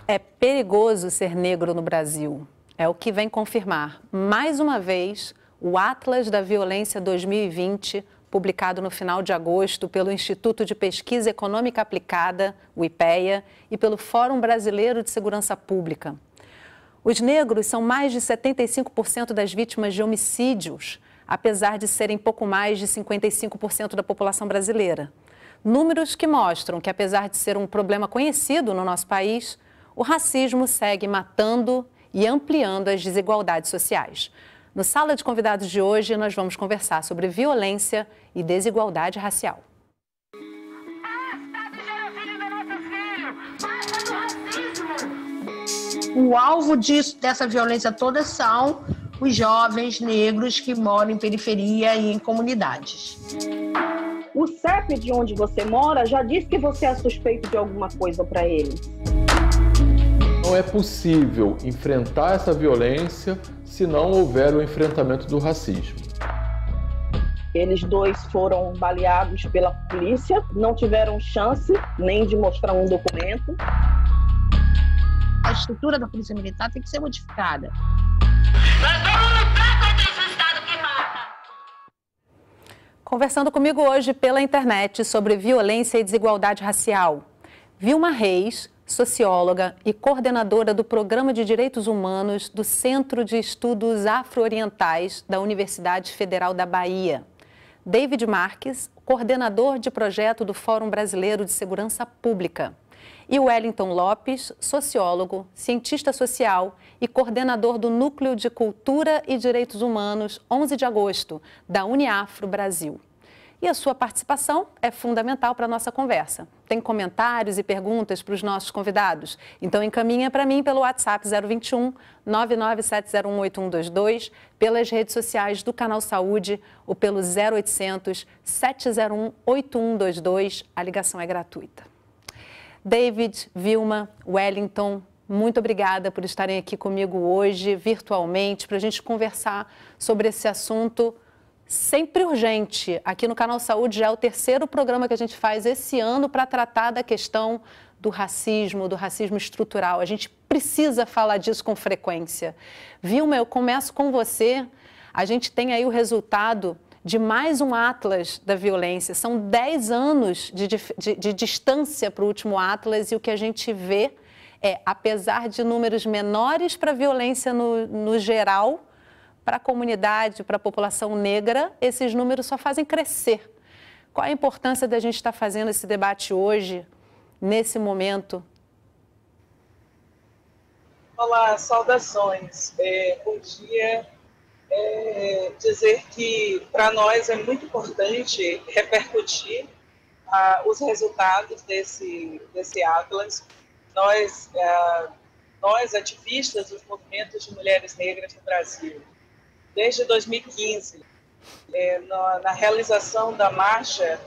É perigoso ser negro no Brasil. É o que vem confirmar, mais uma vez, o Atlas da Violência 2020, publicado no final de agosto pelo Instituto de Pesquisa Econômica Aplicada, o IPEA, e pelo Fórum Brasileiro de Segurança Pública. Os negros são mais de 75% das vítimas de homicídios, apesar de serem pouco mais de 55% da população brasileira. Números que mostram que, apesar de ser um problema conhecido no nosso país, o racismo segue matando e ampliando as desigualdades sociais. No Sala de Convidados de hoje, nós vamos conversar sobre violência e desigualdade racial. O alvo dessa violência toda são os jovens negros que moram em periferia e em comunidades. O CEP de onde você mora já diz que você é suspeito de alguma coisa para ele. Não é possível enfrentar essa violência se não houver o enfrentamento do racismo. Eles dois foram baleados pela polícia, não tiveram chance nem de mostrar um documento. A estrutura da Polícia Militar tem que ser modificada. Nós vamos lutar contra esse Estado que mata! Conversando comigo hoje pela internet sobre violência e desigualdade racial, Vilma Reis, socióloga e coordenadora do Programa de Direitos Humanos do Centro de Estudos Afro-Orientais da Universidade Federal da Bahia. David Marques, coordenador de projeto do Fórum Brasileiro de Segurança Pública. E Wellington Lopes, sociólogo, cientista social e coordenador do Núcleo de Cultura e Direitos Humanos 11 de agosto, da Uniafro Brasil. E a sua participação é fundamental para a nossa conversa. Tem comentários e perguntas para os nossos convidados? Então encaminha para mim pelo WhatsApp 021 997018122, pelas redes sociais do Canal Saúde ou pelo 0800 701 8122. A ligação é gratuita. David, Vilma, Wellington, muito obrigada por estarem aqui comigo hoje, virtualmente, para a gente conversar sobre esse assunto sempre urgente. Aqui no Canal Saúde já é o terceiro programa que a gente faz esse ano para tratar da questão do racismo estrutural. A gente precisa falar disso com frequência. Vilma, eu começo com você. A gente tem aí o resultado de mais um Atlas da violência. São 10 anos de distância para o último Atlas e o que a gente vê é, apesar de números menores para a violência no geral, para a comunidade, para a população negra, esses números só fazem crescer. Qual a importância da gente estar fazendo esse debate hoje, nesse momento? Olá, saudações. Bom dia. Dizer que para nós é muito importante repercutir os resultados desse Atlas. Nós, ativistas dos movimentos de mulheres negras no Brasil, desde 2015, na realização da Marcha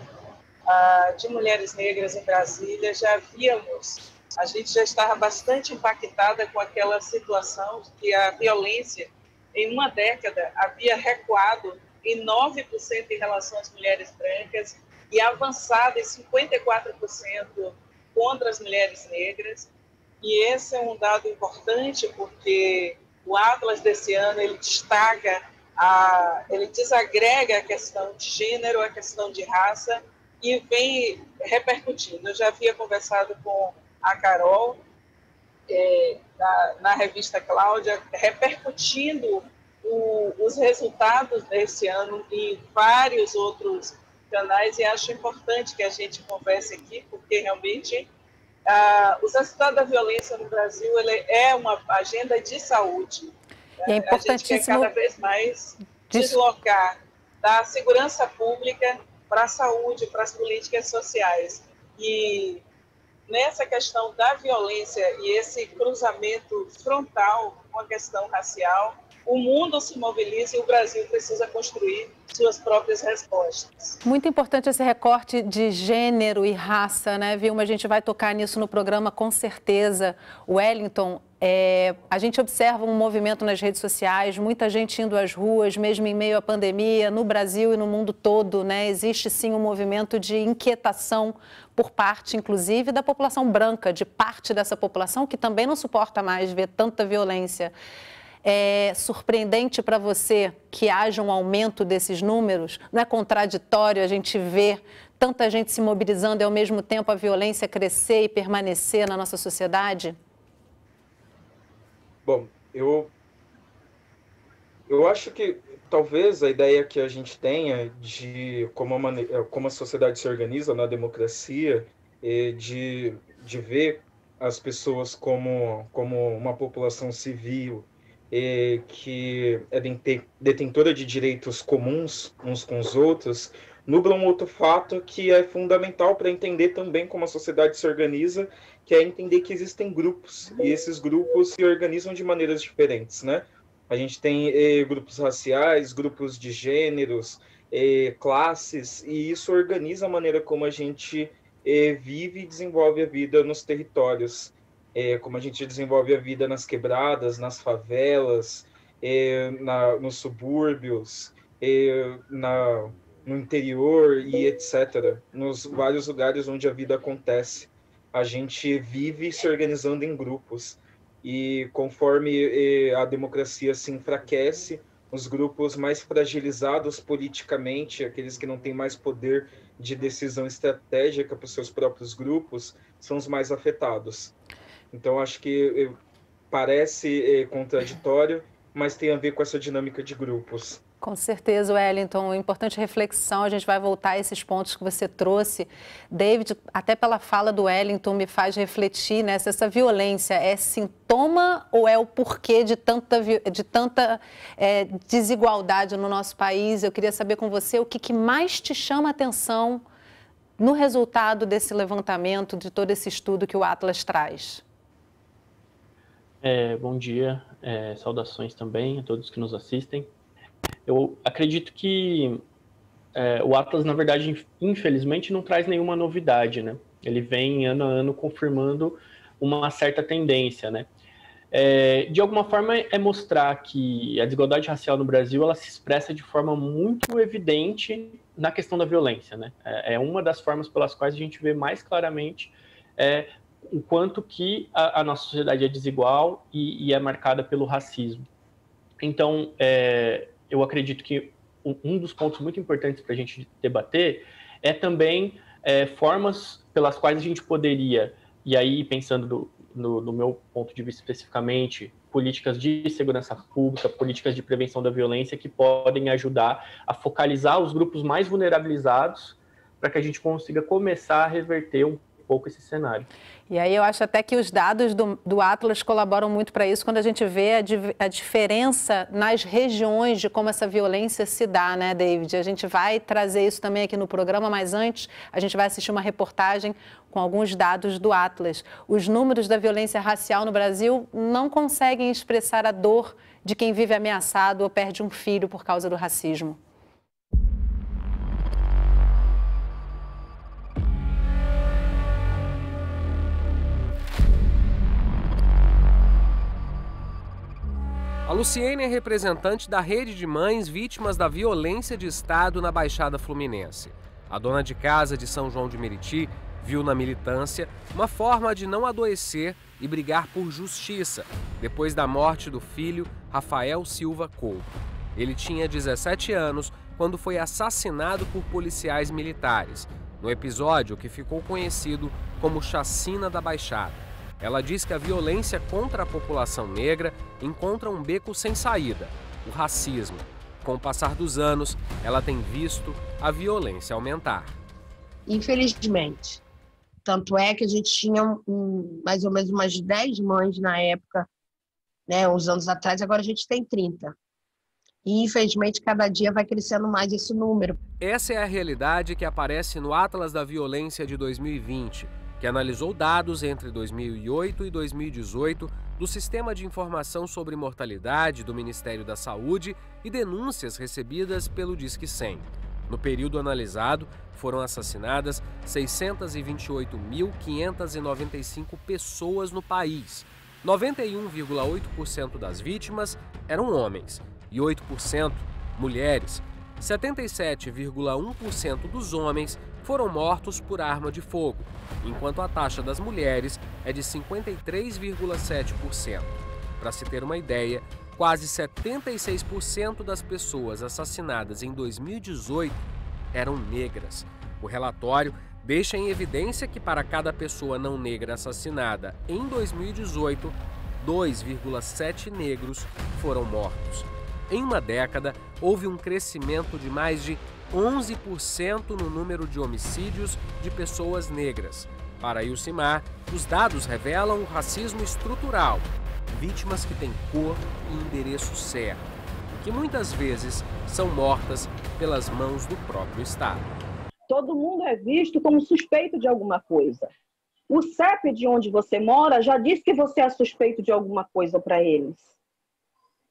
de Mulheres Negras em Brasília, a gente já estava bastante impactada com aquela situação de que a violência, em uma década, havia recuado em 9% em relação às mulheres brancas e avançado em 54% contra as mulheres negras. E esse é um dado importante porque o Atlas desse ano, ele destaca, ele desagrega a questão de gênero, a questão de raça e vem repercutindo. Eu já havia conversado com a Carol, na revista Cláudia, repercutindo os resultados desse ano em vários outros canais e acho importante que a gente converse aqui, porque realmente os resultados da violência no Brasil é uma agenda de saúde. É importantíssimo. A gente quer cada vez mais deslocar da segurança pública para a saúde, para as políticas sociais. E nessa questão da violência e esse cruzamento frontal com a questão racial, o mundo se mobiliza e o Brasil precisa construir suas próprias respostas. Muito importante esse recorte de gênero e raça, né, Vilma? A gente vai tocar nisso no programa com certeza. Wellington, A gente observa um movimento nas redes sociais, muita gente indo às ruas, mesmo em meio à pandemia, no Brasil e no mundo todo, né? Existe sim um movimento de inquietação por parte, inclusive, da população branca, de parte dessa população que também não suporta mais ver tanta violência. É surpreendente para você que haja um aumento desses números? Não é contraditório a gente ver tanta gente se mobilizando e, ao mesmo tempo, a violência crescer e permanecer na nossa sociedade? Bom, eu acho que talvez a ideia que a gente tenha de como a sociedade se organiza na democracia, de ver as pessoas como uma população civil, que é detentora de direitos comuns uns com os outros, nubla um outro fato que é fundamental para entender também como a sociedade se organiza, que é entender que existem grupos, e esses grupos se organizam de maneiras diferentes, né? A gente tem grupos raciais, grupos de gêneros, classes, e isso organiza a maneira como a gente vive e desenvolve a vida nos territórios. Como a gente desenvolve a vida nas quebradas, nas favelas, nos subúrbios, no interior e etc. Nos vários lugares onde a vida acontece. A gente vive se organizando em grupos. E conforme a democracia se enfraquece, os grupos mais fragilizados politicamente, aqueles que não têm mais poder de decisão estratégica para os seus próprios grupos, são os mais afetados. Então, acho que parece contraditório, mas tem a ver com essa dinâmica de grupos. Com certeza, Wellington. Importante reflexão, a gente vai voltar a esses pontos que você trouxe. David, até pela fala do Wellington, me faz refletir, né, se essa violência é sintoma ou é o porquê de tanta desigualdade no nosso país. Eu queria saber com você o que mais te chama a atenção no resultado desse levantamento, de todo esse estudo que o Atlas traz. Bom dia, saudações também a todos que nos assistem. Eu acredito que o Atlas, na verdade, infelizmente, não traz nenhuma novidade, né? Ele vem ano a ano confirmando uma certa tendência, né? De alguma forma, é mostrar que a desigualdade racial no Brasil ela se expressa de forma muito evidente na questão da violência, né? É uma das formas pelas quais a gente vê mais claramente o quanto que a nossa sociedade é desigual e é marcada pelo racismo. Então, eu acredito que um dos pontos muito importantes para a gente debater é também formas pelas quais a gente poderia, e aí pensando no meu ponto de vista especificamente, políticas de segurança pública, políticas de prevenção da violência que podem ajudar a focalizar os grupos mais vulnerabilizados para que a gente consiga começar a reverter um pouco esse cenário. E aí eu acho até que os dados do Atlas colaboram muito para isso quando a gente vê a diferença nas regiões de como essa violência se dá, né, David? A gente vai trazer isso também aqui no programa, mas antes a gente vai assistir uma reportagem com alguns dados do Atlas. Os números da violência racial no Brasil não conseguem expressar a dor de quem vive ameaçado ou perde um filho por causa do racismo. A Luciene é representante da rede de mães vítimas da violência de Estado na Baixada Fluminense. A dona de casa de São João de Meriti viu na militância uma forma de não adoecer e brigar por justiça, depois da morte do filho Rafael Silva Couto. Ele tinha 17 anos quando foi assassinado por policiais militares, no episódio que ficou conhecido como Chacina da Baixada. Ela diz que a violência contra a população negra encontra um beco sem saída, o racismo. Com o passar dos anos, ela tem visto a violência aumentar. Infelizmente. Tanto é que a gente tinha mais ou menos umas 10 mães na época, né, uns anos atrás, agora a gente tem 30. E, infelizmente, cada dia vai crescendo mais esse número. Essa é a realidade que aparece no Atlas da Violência de 2020, que analisou dados entre 2008 e 2018 do Sistema de Informação sobre Mortalidade do Ministério da Saúde e denúncias recebidas pelo Disque 100. No período analisado, foram assassinadas 628.595 pessoas no país, 91,8% das vítimas eram homens e 8% mulheres. 77,1% dos homens foram mortos por arma de fogo, enquanto a taxa das mulheres é de 53,7%. Para se ter uma ideia, quase 76% das pessoas assassinadas em 2018 eram negras. O relatório deixa em evidência que para cada pessoa não negra assassinada em 2018, 2,7 negros foram mortos. Em uma década, houve um crescimento de mais de 11% no número de homicídios de pessoas negras. Para Ilcimar, os dados revelam o racismo estrutural, vítimas que têm cor e endereço certo, que muitas vezes são mortas pelas mãos do próprio Estado. Todo mundo é visto como suspeito de alguma coisa. O CEP de onde você mora já diz que você é suspeito de alguma coisa para eles.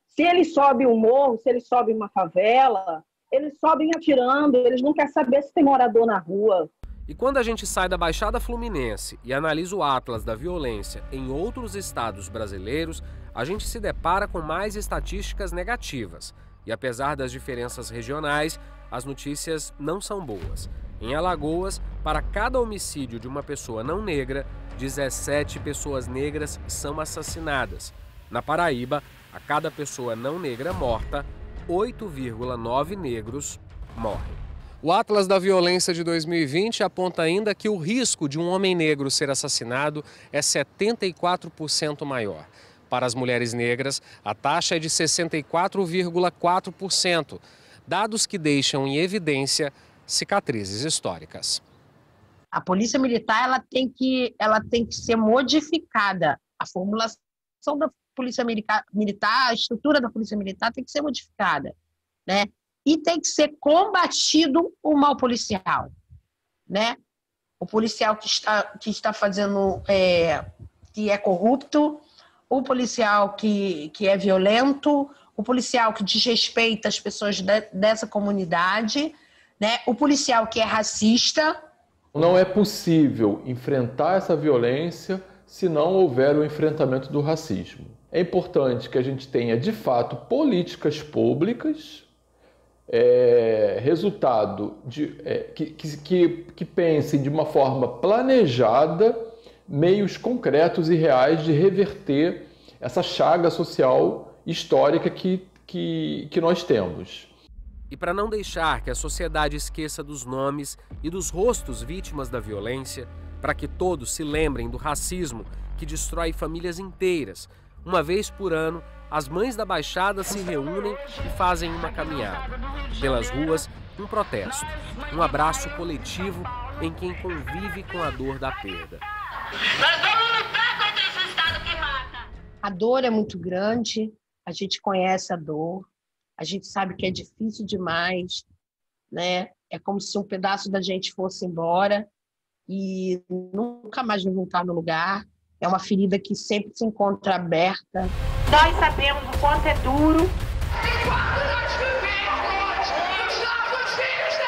Se ele sobe um morro, se ele sobe uma favela, eles sobem atirando, eles não querem saber se tem morador na rua. E quando a gente sai da Baixada Fluminense e analisa o atlas da violência em outros estados brasileiros, a gente se depara com mais estatísticas negativas. E apesar das diferenças regionais, as notícias não são boas. Em Alagoas, para cada homicídio de uma pessoa não negra, 17 pessoas negras são assassinadas. Na Paraíba, a cada pessoa não negra morta, 8,9 negros morrem. O Atlas da Violência de 2020 aponta ainda que o risco de um homem negro ser assassinado é 74% maior. Para as mulheres negras, a taxa é de 64,4%, dados que deixam em evidência cicatrizes históricas. A Polícia Militar ela tem que ser modificada. A formulação da Polícia Militar, a estrutura da Polícia Militar tem que ser modificada, né? E tem que ser combatido o mal policial, né? O policial que está fazendo, que é corrupto, o policial que é violento, o policial que desrespeita as pessoas dessa comunidade, né? O policial que é racista. Não é possível enfrentar essa violência se não houver o enfrentamento do racismo. É importante que a gente tenha, de fato, políticas públicas, resultado que pensem de uma forma planejada meios concretos e reais de reverter essa chaga social histórica que nós temos. E para não deixar que a sociedade esqueça dos nomes e dos rostos vítimas da violência, para que todos se lembrem do racismo que destrói famílias inteiras, uma vez por ano, as mães da Baixada se reúnem e fazem uma caminhada. Pelas ruas, um protesto, um abraço coletivo em quem convive com a dor da perda. Nós vamos lutar contra esse Estado que mata. A dor é muito grande, a gente conhece a dor, a gente sabe que é difícil demais, né? É como se um pedaço da gente fosse embora e nunca mais vai voltar no lugar. É uma ferida que sempre se encontra aberta. Nós sabemos o quanto é duro. Enquanto nós vivemos, os nossos filhos têm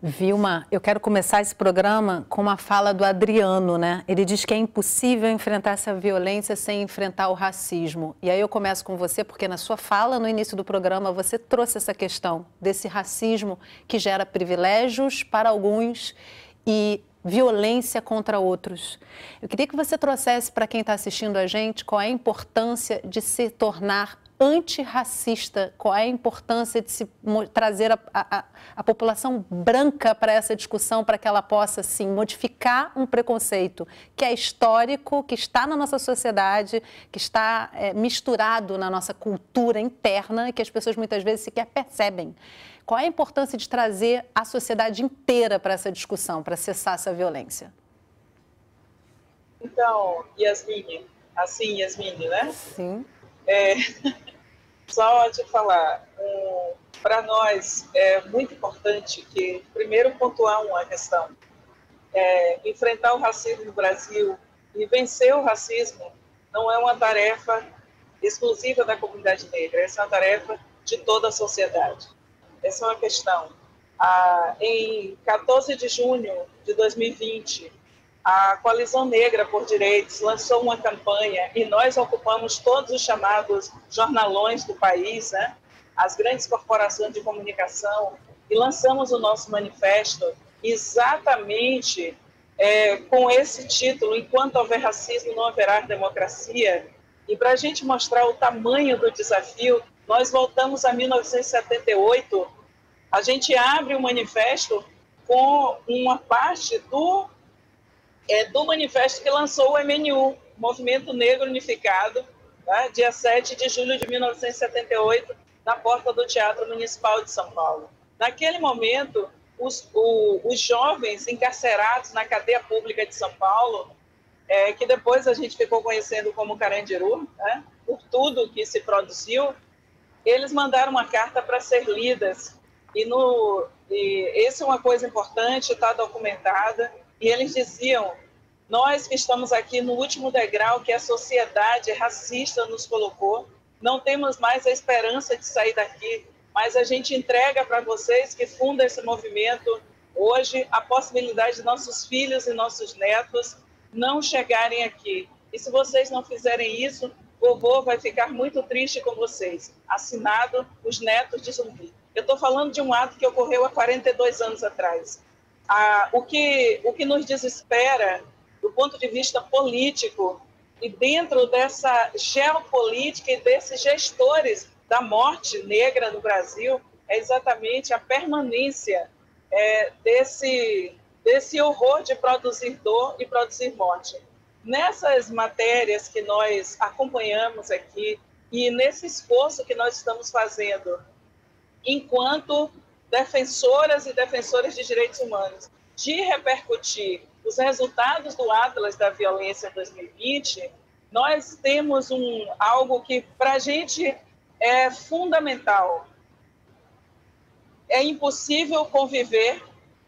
voz. Vilma, eu quero começar esse programa com uma fala do Adriano, né? Ele diz que é impossível enfrentar essa violência sem enfrentar o racismo. E aí eu começo com você, porque na sua fala, no início do programa, você trouxe essa questão desse racismo que gera privilégios para alguns e violência contra outros. Eu queria que você trouxesse para quem está assistindo a gente qual é a importância de se tornar antirracista, qual é a importância de se trazer a população branca para essa discussão, para que ela possa, sim, modificar um preconceito que é histórico, que está na nossa sociedade, que está misturado na nossa cultura interna, que as pessoas muitas vezes sequer percebem. Qual é a importância de trazer a sociedade inteira para essa discussão, para cessar essa violência? Então, Yasmine, né? Sim. Só de falar, para nós é muito importante que, primeiro, pontuar uma questão. Enfrentar o racismo no Brasil e vencer o racismo não é uma tarefa exclusiva da comunidade negra, essa é uma tarefa de toda a sociedade. Essa é uma questão. Em 14 de junho de 2020, a Coalizão Negra por Direitos lançou uma campanha e nós ocupamos todos os chamados jornalões do país, né? As grandes corporações de comunicação, e lançamos o nosso manifesto exatamente com esse título: Enquanto houver racismo, não haverá democracia. E para a gente mostrar o tamanho do desafio, nós voltamos a 1978, a gente abre o manifesto com uma parte do manifesto que lançou o MNU, Movimento Negro Unificado, tá? Dia 7 de julho de 1978, na porta do Teatro Municipal de São Paulo. Naquele momento, os jovens encarcerados na cadeia pública de São Paulo, que depois a gente ficou conhecendo como Carandiru, né? Por tudo que se produziu, eles mandaram uma carta para ser lidas. E essa é uma coisa importante, está documentada. E eles diziam: nós que estamos aqui no último degrau que a sociedade racista nos colocou, não temos mais a esperança de sair daqui, mas a gente entrega para vocês que fundam esse movimento hoje a possibilidade de nossos filhos e nossos netos não chegarem aqui. E se vocês não fizerem isso, vovô vai ficar muito triste com vocês. Assinado, os netos de Zumbi. Eu estou falando de um ato que ocorreu há 42 anos atrás. O que nos desespera, do ponto de vista político, e dentro dessa geopolítica e desses gestores da morte negra no Brasil, é exatamente a permanência desse horror de produzir dor e produzir morte. Nessas matérias que nós acompanhamos aqui e nesse esforço que nós estamos fazendo enquanto defensoras e defensores de direitos humanos, de repercutir os resultados do Atlas da Violência 2020, nós temos algo que para a gente é fundamental. É impossível conviver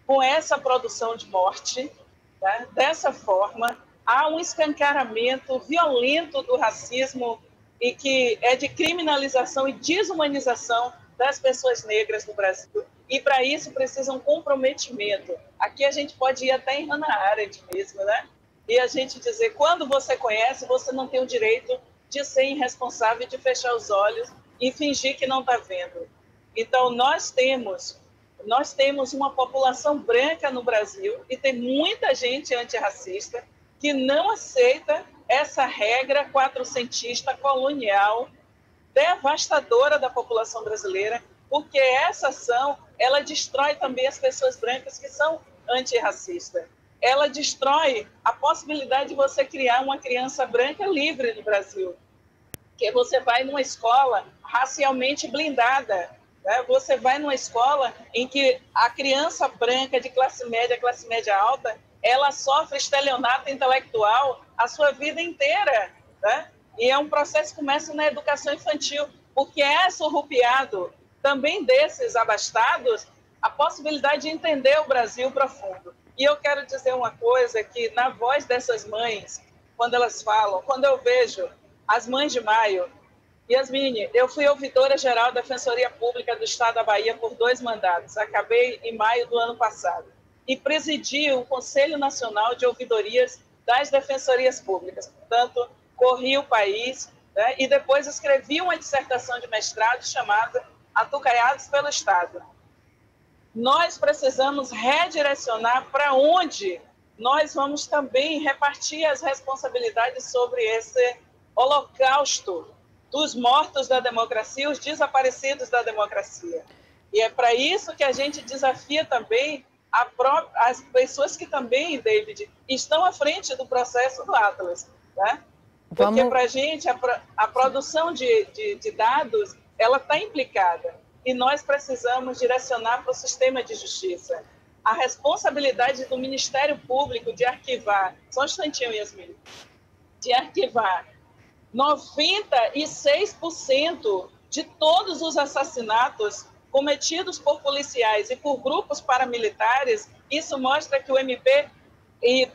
com essa produção de morte, tá? Dessa forma. Há um escancaramento violento do racismo e que é de criminalização e desumanização das pessoas negras no Brasil. E para isso precisa um comprometimento. Aqui a gente pode ir até em Hannah Arendt mesmo, né? E a gente dizer: quando você conhece, você não tem o direito de ser irresponsável, de fechar os olhos e fingir que não está vendo. Então nós temos uma população branca no Brasil e tem muita gente antirracista que não aceita essa regra quatrocentista colonial devastadora da população brasileira, porque essa ação, ela destrói também as pessoas brancas que são antirracistas. Ela destrói a possibilidade de você criar uma criança branca livre no Brasil, que você vai numa escola racialmente blindada, né? Você vai numa escola em que a criança branca de classe média alta, ela sofre estelionato intelectual a sua vida inteira, né? E é um processo que começa na educação infantil, porque é surrupiado também desses abastados a possibilidade de entender o Brasil profundo. E eu quero dizer uma coisa, que na voz dessas mães, quando elas falam, quando eu vejo as mães de maio, Yasmine, eu fui ouvidora-geral da Defensoria Pública do Estado da Bahia por 2 mandatos, acabei em maio do ano passado, e presidi o Conselho Nacional de Ouvidorias das Defensorias Públicas. Portanto, corri o país, né, e depois escrevi uma dissertação de mestrado chamada Atucaiados pelo Estado. Nós precisamos redirecionar para onde nós vamos também repartir as responsabilidades sobre esse holocausto dos mortos da democracia, os desaparecidos da democracia. E é para isso que a gente desafia também as pessoas que também, David, estão à frente do processo do Atlas, né? Porque para a gente a produção de dados, ela está implicada e nós precisamos direcionar para o sistema de justiça. A responsabilidade do Ministério Público de arquivar, só um instantinho, Yasmin, de arquivar 96% de todos os assassinatos cometidos por policiais e por grupos paramilitares. Isso mostra que o MP e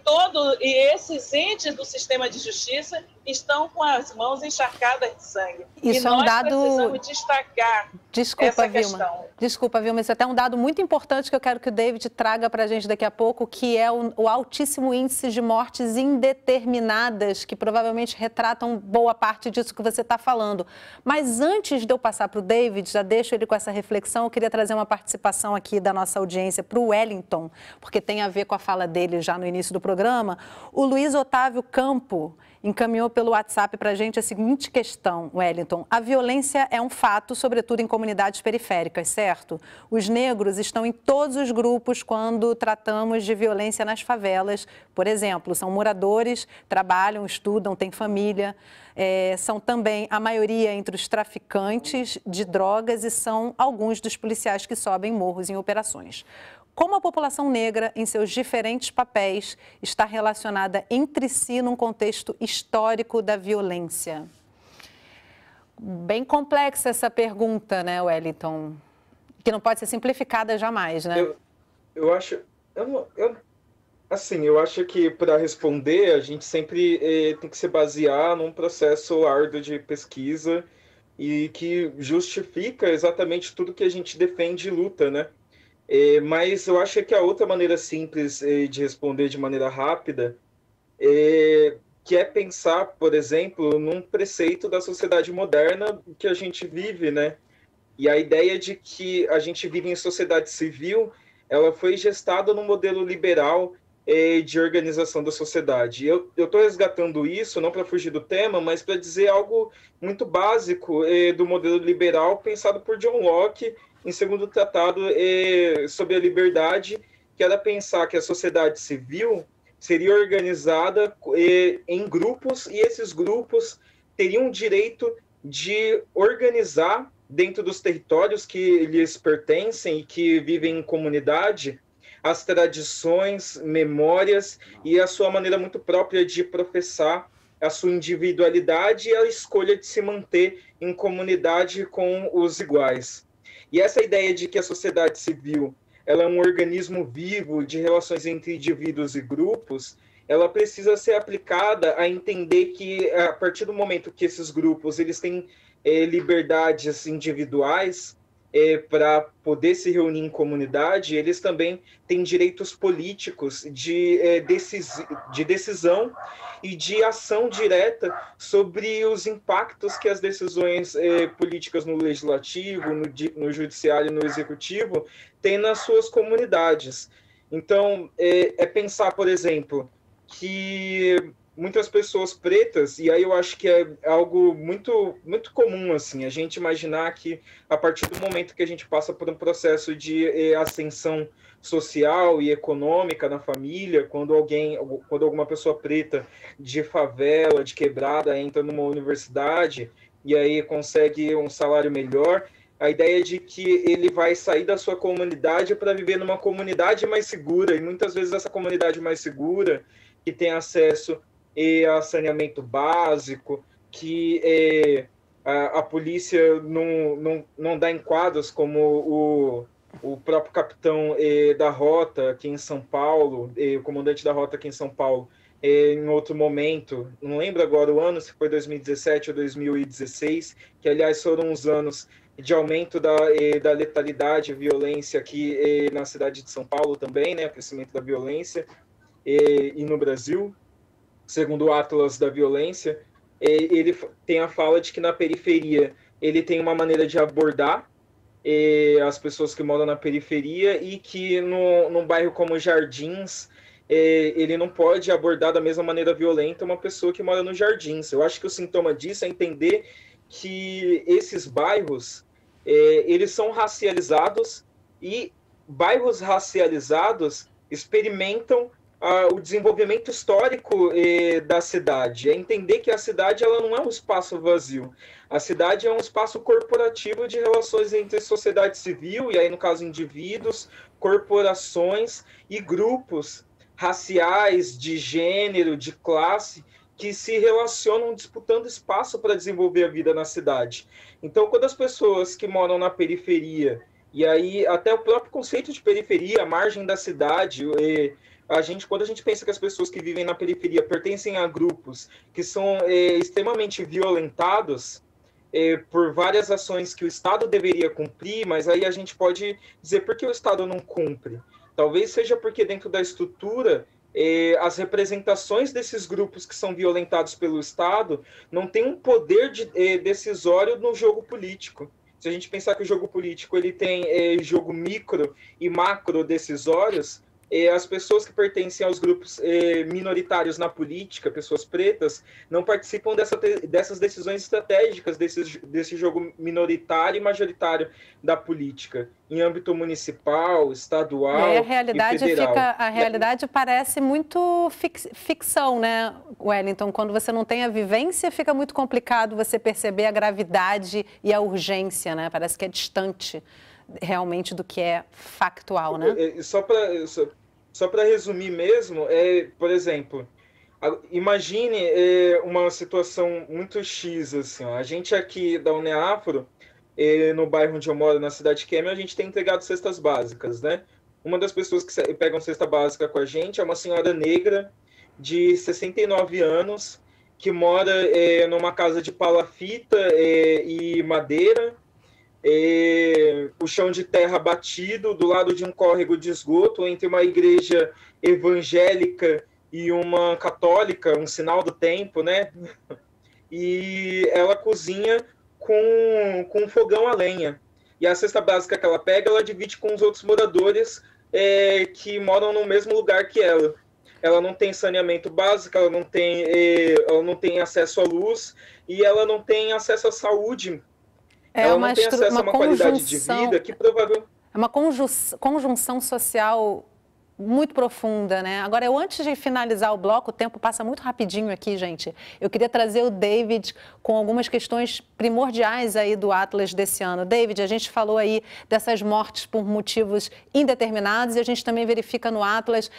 esses entes do sistema de justiça estão com as mãos encharcadas de sangue. Isso e é um nós dado... precisamos destacar essa questão. Desculpa, Vilma, isso é até um dado muito importante que eu quero que o David traga para a gente daqui a pouco, que é o altíssimo índice de mortes indeterminadas, que provavelmente retratam boa parte disso que você está falando. Mas antes de eu passar para o David, já deixo ele com essa reflexão, eu queria trazer uma participação aqui da nossa audiência para o Wellington, porque tem a ver com a fala dele já no início do programa. O Luiz Otávio Campo encaminhou pelo WhatsApp para a gente a seguinte questão, Wellington. A violência é um fato, sobretudo em comunidades periféricas, certo? Os negros estão em todos os grupos quando tratamos de violência nas favelas. Por exemplo, são moradores, trabalham, estudam, têm família. São também a maioria entre os traficantes de drogas e são alguns dos policiais que sobem morros em operações. Como a população negra, em seus diferentes papéis, está relacionada entre si num contexto histórico da violência? Bem complexa essa pergunta, né, Wellington? Que não pode ser simplificada jamais, né? Eu acho que para responder a gente sempre tem que se basear num processo árduo de pesquisa e que justifica exatamente tudo que a gente defende e luta, né? Mas eu acho que a outra maneira simples de responder de maneira rápida que é pensar, por exemplo, num preceito da sociedade moderna que a gente vive, né? E a ideia de que a gente vive em sociedade civil, ela foi gestada no modelo liberal de organização da sociedade. Eu estou resgatando isso, não para fugir do tema, mas para dizer algo muito básico do modelo liberal pensado por John Locke, em segundo tratado sobre a liberdade, que era pensar que a sociedade civil seria organizada em grupos e esses grupos teriam o direito de organizar dentro dos territórios que lhes pertencem e que vivem em comunidade as tradições, memórias e a sua maneira muito própria de professar a sua individualidade e a escolha de se manter em comunidade com os iguais. E essa ideia de que a sociedade civil ela é um organismo vivo de relações entre indivíduos e grupos, ela precisa ser aplicada a entender que, a partir do momento que esses grupos eles têm liberdades individuais para poder se reunir em comunidade, eles também têm direitos políticos de decisão e de ação direta sobre os impactos que as decisões políticas no legislativo, no judiciário e no executivo têm nas suas comunidades. Então, pensar, por exemplo, que muitas pessoas pretas, e aí eu acho que é algo muito, muito comum, assim, a gente imaginar que a partir do momento que a gente passa por um processo de ascensão social e econômica na família, quando alguma pessoa preta de favela, de quebrada, entra numa universidade e aí consegue um salário melhor, a ideia de que ele vai sair da sua comunidade para viver numa comunidade mais segura, e muitas vezes essa comunidade mais segura, que tem acesso a saneamento básico, que a polícia não dá enquadros, como o próprio capitão da rota aqui em São Paulo, o comandante da rota aqui em São Paulo, em outro momento, não lembro agora o ano, se foi 2017 ou 2016, que aliás foram uns anos de aumento da letalidade e violência aqui na cidade de São Paulo também, né, o crescimento da violência, e no Brasil, segundo o Atlas da Violência, ele tem a fala de que na periferia ele tem uma maneira de abordar as pessoas que moram na periferia e que num bairro como Jardins, ele não pode abordar da mesma maneira violenta uma pessoa que mora no Jardins. Eu acho que o sintoma disso é entender que esses bairros, eles são racializados e bairros racializados experimentam o desenvolvimento histórico da cidade, é entender que a cidade ela não é um espaço vazio, a cidade é um espaço corporativo de relações entre sociedade civil, e aí no caso indivíduos, corporações e grupos raciais, de gênero, de classe, que se relacionam disputando espaço para desenvolver a vida na cidade. Então, quando as pessoas que moram na periferia, e aí até o próprio conceito de periferia, a margem da cidade, quando a gente pensa que as pessoas que vivem na periferia pertencem a grupos que são extremamente violentados por várias ações que o Estado deveria cumprir, mas aí a gente pode dizer por que o Estado não cumpre. Talvez seja porque dentro da estrutura as representações desses grupos que são violentados pelo Estado não têm um poder decisório no jogo político. Se a gente pensar que o jogo político ele tem jogo micro e macro decisórios, as pessoas que pertencem aos grupos minoritários na política, pessoas pretas, não participam dessas decisões estratégicas, desse jogo minoritário e majoritário da política, em âmbito municipal, estadual e federal. A realidade parece muito ficção, né, Wellington? Quando você não tem a vivência, fica muito complicado você perceber a gravidade e a urgência, né? Parece que é distante realmente do que é factual, né? Só para resumir mesmo, por exemplo, imagine uma situação muito X, assim, ó. A gente aqui da Uneafro, no bairro onde eu moro, na cidade de Kêmia, a gente tem entregado cestas básicas, né? Uma das pessoas que pegam cesta básica com a gente é uma senhora negra de 69 anos, que mora numa casa de palafita e madeira, o chão de terra batido do lado de um córrego de esgoto entre uma igreja evangélica e uma católica, um sinal do tempo, né? E ela cozinha com um fogão a lenha. E a cesta básica que ela pega, ela divide com os outros moradores que moram no mesmo lugar que ela. Ela não tem saneamento básico, ela não tem acesso à luz e ela não tem acesso à saúde. Ela não tem acesso a uma qualidade de vida que provavelmente... É uma conjunção social muito profunda, né? Agora, antes de finalizar o bloco, o tempo passa muito rapidinho aqui, gente. Eu queria trazer o David com algumas questões primordiais aí do Atlas desse ano. David, a gente falou aí dessas mortes por motivos indeterminados e a gente também verifica no Atlas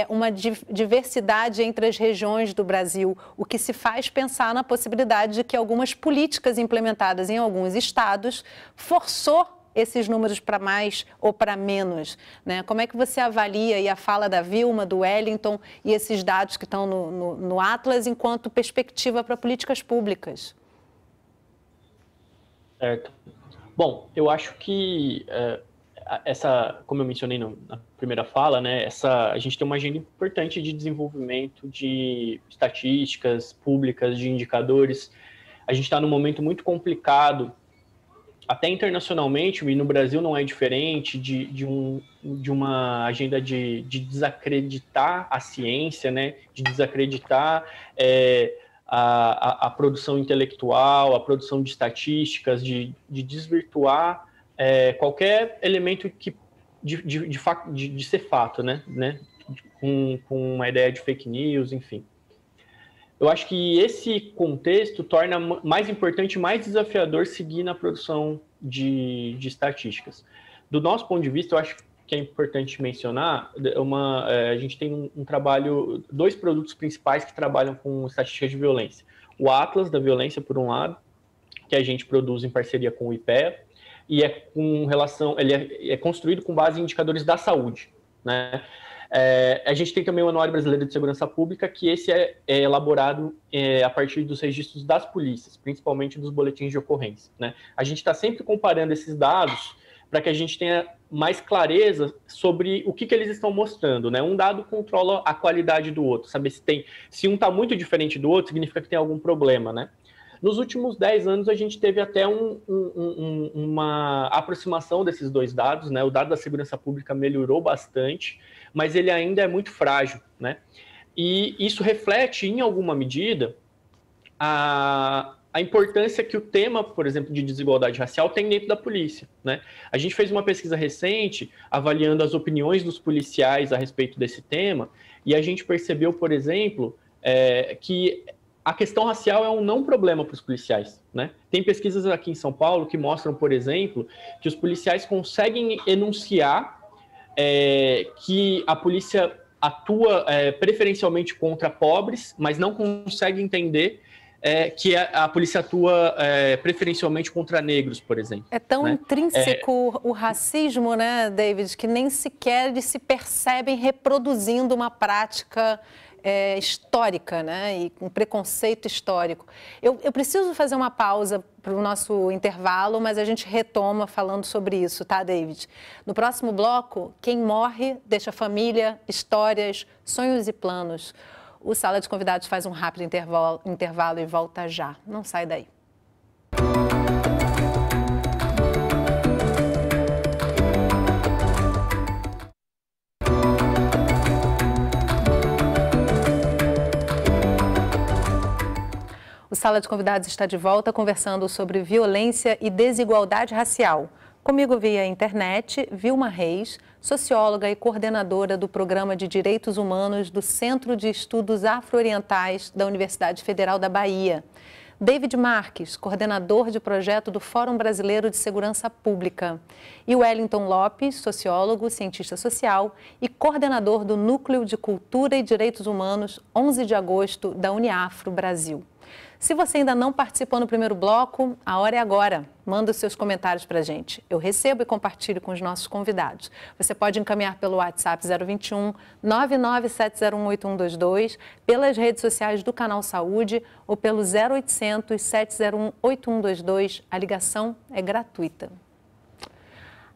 uma diversidade entre as regiões do Brasil, o que se faz pensar na possibilidade de que algumas políticas implementadas em alguns estados forçou esses números para mais ou para menos, né? Como é que você avalia aí a fala da Vilma, do Wellington e esses dados que estão no Atlas enquanto perspectiva para políticas públicas? Certo. Bom, eu acho que como eu mencionei na primeira fala, né, a gente tem uma agenda importante de desenvolvimento de estatísticas públicas, de indicadores. A gente está num momento muito complicado, até internacionalmente, e no Brasil não é diferente, de uma agenda de desacreditar a ciência, né? De desacreditar a produção intelectual, a produção de estatísticas, de desvirtuar qualquer elemento de ser fato, né? Com uma ideia de fake news, enfim. Eu acho que esse contexto torna mais importante e mais desafiador seguir na produção de estatísticas. Do nosso ponto de vista, eu acho que é importante mencionar, a gente tem um trabalho, 2 produtos principais que trabalham com estatísticas de violência. O Atlas da Violência, por um lado, que a gente produz em parceria com o IPEA, e ele é construído com base em indicadores da saúde, né? A gente tem também o Anuário Brasileiro de Segurança Pública, que esse é elaborado a partir dos registros das polícias, principalmente dos boletins de ocorrência, né? A gente está sempre comparando esses dados para que a gente tenha mais clareza sobre o que eles estão mostrando, né? Um dado controla a qualidade do outro, saber se um está muito diferente do outro, significa que tem algum problema, né? Nos últimos 10 anos, a gente teve até uma aproximação desses 2 dados, né? O dado da segurança pública melhorou bastante, mas ele ainda é muito frágil, né? E isso reflete, em alguma medida, a importância que o tema, por exemplo, de desigualdade racial tem dentro da polícia, né? A gente fez uma pesquisa recente, avaliando as opiniões dos policiais a respeito desse tema, e a gente percebeu, por exemplo, que a questão racial é um não problema para os policiais, né? Tem pesquisas aqui em São Paulo que mostram, por exemplo, que os policiais conseguem enunciar que a polícia atua preferencialmente contra pobres, mas não consegue entender que a polícia atua preferencialmente contra negros, por exemplo. É tão intrínseco o racismo, né, David, que nem sequer eles se percebem reproduzindo uma prática histórica, né, e um preconceito histórico. Eu preciso fazer uma pausa para o nosso intervalo, mas a gente retoma falando sobre isso, tá, David? No próximo bloco, quem morre deixa família, histórias, sonhos e planos. O Sala de Convidados faz um rápido intervalo e volta já. Não sai daí. O Sala de Convidados está de volta conversando sobre violência e desigualdade racial. Comigo via internet, Vilma Reis, socióloga e coordenadora do Programa de Direitos Humanos do Centro de Estudos Afro-Orientais da Universidade Federal da Bahia. David Marques, coordenador de projeto do Fórum Brasileiro de Segurança Pública. E Wellington Lopes, sociólogo, cientista social e coordenador do Núcleo de Cultura e Direitos Humanos 11 de agosto da Uniafro Brasil. Se você ainda não participou no primeiro bloco, a hora é agora. Manda os seus comentários para a gente. Eu recebo e compartilho com os nossos convidados. Você pode encaminhar pelo WhatsApp 021 997018122, pelas redes sociais do Canal Saúde ou pelo 0800 701 8122. A ligação é gratuita.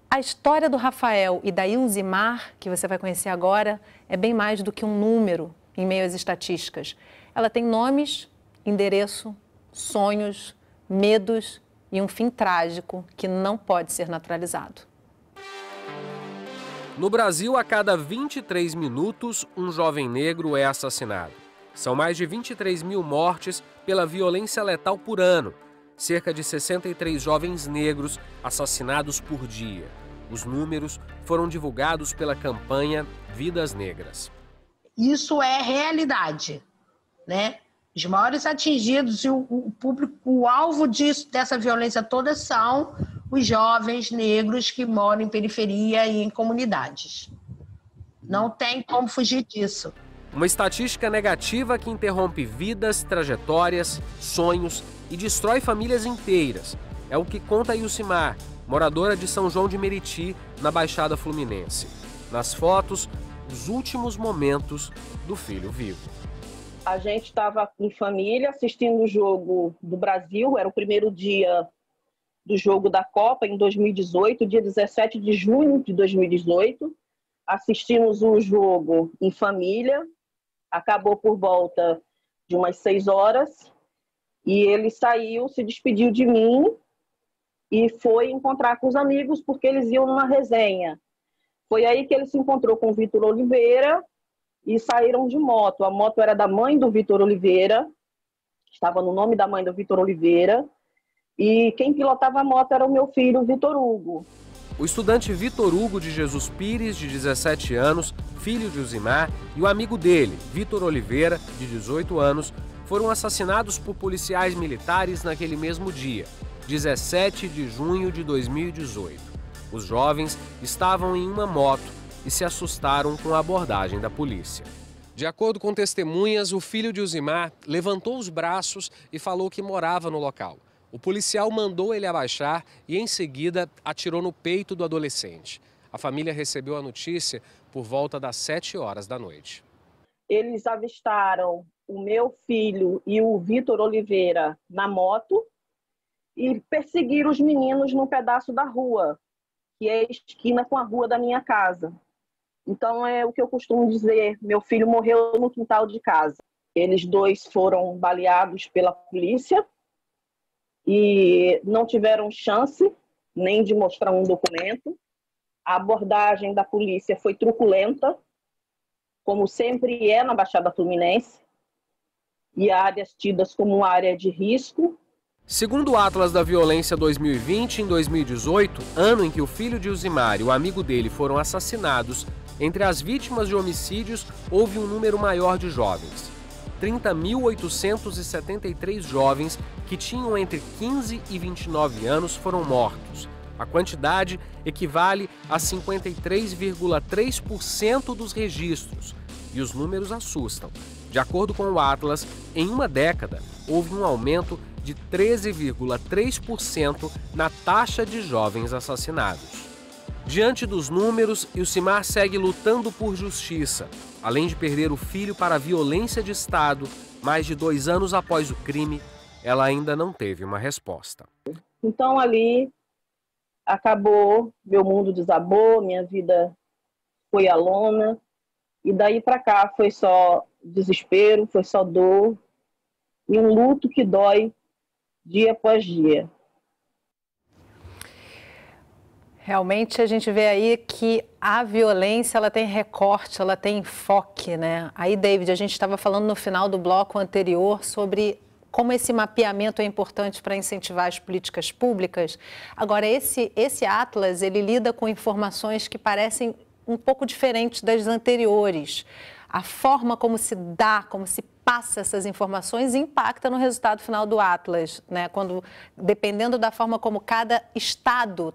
A história do Rafael e da Ilzimar, que você vai conhecer agora, é bem mais do que um número em meio às estatísticas. Ela tem nomes, endereço, sonhos, medos e um fim trágico que não pode ser naturalizado. No Brasil, a cada 23 minutos, um jovem negro é assassinado. São mais de 23 mil mortes pela violência letal por ano. Cerca de 63 jovens negros assassinados por dia. Os números foram divulgados pela campanha Vidas Negras. Isso é realidade, né? Os maiores atingidos e o público, o alvo dessa violência toda são os jovens negros que moram em periferia e em comunidades. Não tem como fugir disso. Uma estatística negativa que interrompe vidas, trajetórias, sonhos e destrói famílias inteiras. É o que conta Ilzimar, moradora de São João de Meriti, na Baixada Fluminense. Nas fotos, os últimos momentos do filho vivo. A gente estava em família assistindo o jogo do Brasil, era o primeiro dia do jogo da Copa em 2018, dia 17 de junho de 2018. Assistimos o jogo em família, acabou por volta de umas 6 horas e ele saiu, se despediu de mim e foi encontrar com os amigos porque eles iam numa resenha. Foi aí que ele se encontrou com o Vitor Oliveira e saíram de moto. A moto era da mãe do Vitor Oliveira, estava no nome da mãe do Vitor Oliveira, e quem pilotava a moto era o meu filho, Vitor Hugo. O estudante Vitor Hugo de Jesus Pires, de 17 anos, filho de Ilzimar, e o amigo dele, Vitor Oliveira, de 18 anos, foram assassinados por policiais militares naquele mesmo dia, 17 de junho de 2018. Os jovens estavam em uma moto e se assustaram com a abordagem da polícia. De acordo com testemunhas, o filho de Ilzimar levantou os braços e falou que morava no local. O policial mandou ele abaixar e, em seguida, atirou no peito do adolescente. A família recebeu a notícia por volta das 7 horas da noite. Eles avistaram o meu filho e o Vitor Oliveira na moto e perseguiram os meninos num pedaço da rua, que é a esquina com a rua da minha casa. Então, é o que eu costumo dizer, meu filho morreu no quintal de casa. Eles dois foram baleados pela polícia e não tiveram chance nem de mostrar um documento. A abordagem da polícia foi truculenta, como sempre é na Baixada Fluminense, e áreas tidas como área de risco. Segundo o Atlas da Violência 2020, em 2018, ano em que o filho de Ilzimar e o amigo dele foram assassinados, entre as vítimas de homicídios houve um número maior de jovens. 30.873 jovens que tinham entre 15 e 29 anos foram mortos. A quantidade equivale a 53,3% dos registros. E os números assustam. De acordo com o Atlas, em uma década, houve um aumento de 13,3% na taxa de jovens assassinados. Diante dos números, Ilcimar segue lutando por justiça. Além de perder o filho para a violência de Estado, mais de 2 anos após o crime, ela ainda não teve uma resposta. Então ali acabou, meu mundo desabou, minha vida foi à lona. E daí para cá foi só desespero, foi só dor e um luto que dói dia após dia. Realmente a gente vê aí que a violência ela tem recorte, ela tem enfoque, né? Aí, David, a gente estava falando no final do bloco anterior sobre como esse mapeamento é importante para incentivar as políticas públicas. Agora, esse Atlas, ele lida com informações que parecem um pouco diferentes das anteriores. A forma como se dá, como se passa essas informações impacta no resultado final do Atlas, né? Dependendo da forma como cada estado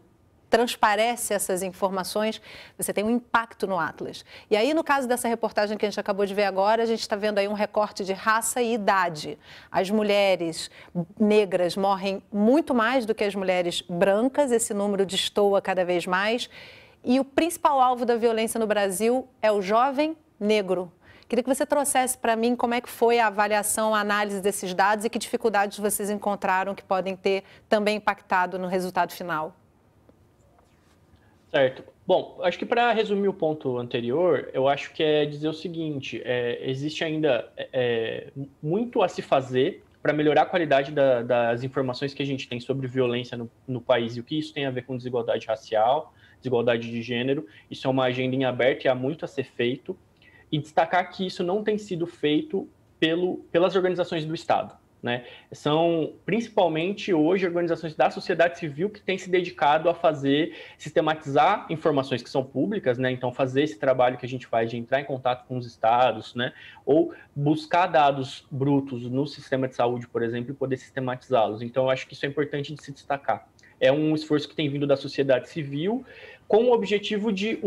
transparece essas informações, você tem um impacto no Atlas. E aí, no caso dessa reportagem que a gente acabou de ver agora, a gente está vendo aí um recorte de raça e idade. As mulheres negras morrem muito mais do que as mulheres brancas, esse número destoa cada vez mais. E o principal alvo da violência no Brasil é o jovem negro. Queria que você trouxesse para mim como é que foi a avaliação, a análise desses dados e que dificuldades vocês encontraram que podem ter também impactado no resultado final. Certo. Bom, acho que para resumir o ponto anterior, eu acho que é dizer o seguinte, existe ainda muito a se fazer para melhorar a qualidade das informações que a gente tem sobre violência no país e o que isso tem a ver com desigualdade racial, desigualdade de gênero. Isso é uma agenda em aberto e há muito a ser feito. E destacar que isso não tem sido feito pelas organizações do Estado, né? São principalmente hoje organizações da sociedade civil que têm se dedicado a sistematizar informações que são públicas, né? Então fazer esse trabalho que a gente faz de entrar em contato com os estados, né? Ou buscar dados brutos no sistema de saúde, por exemplo, e poder sistematizá-los. Então eu acho que isso é importante de se destacar. É um esforço que tem vindo da sociedade civil com o objetivo de,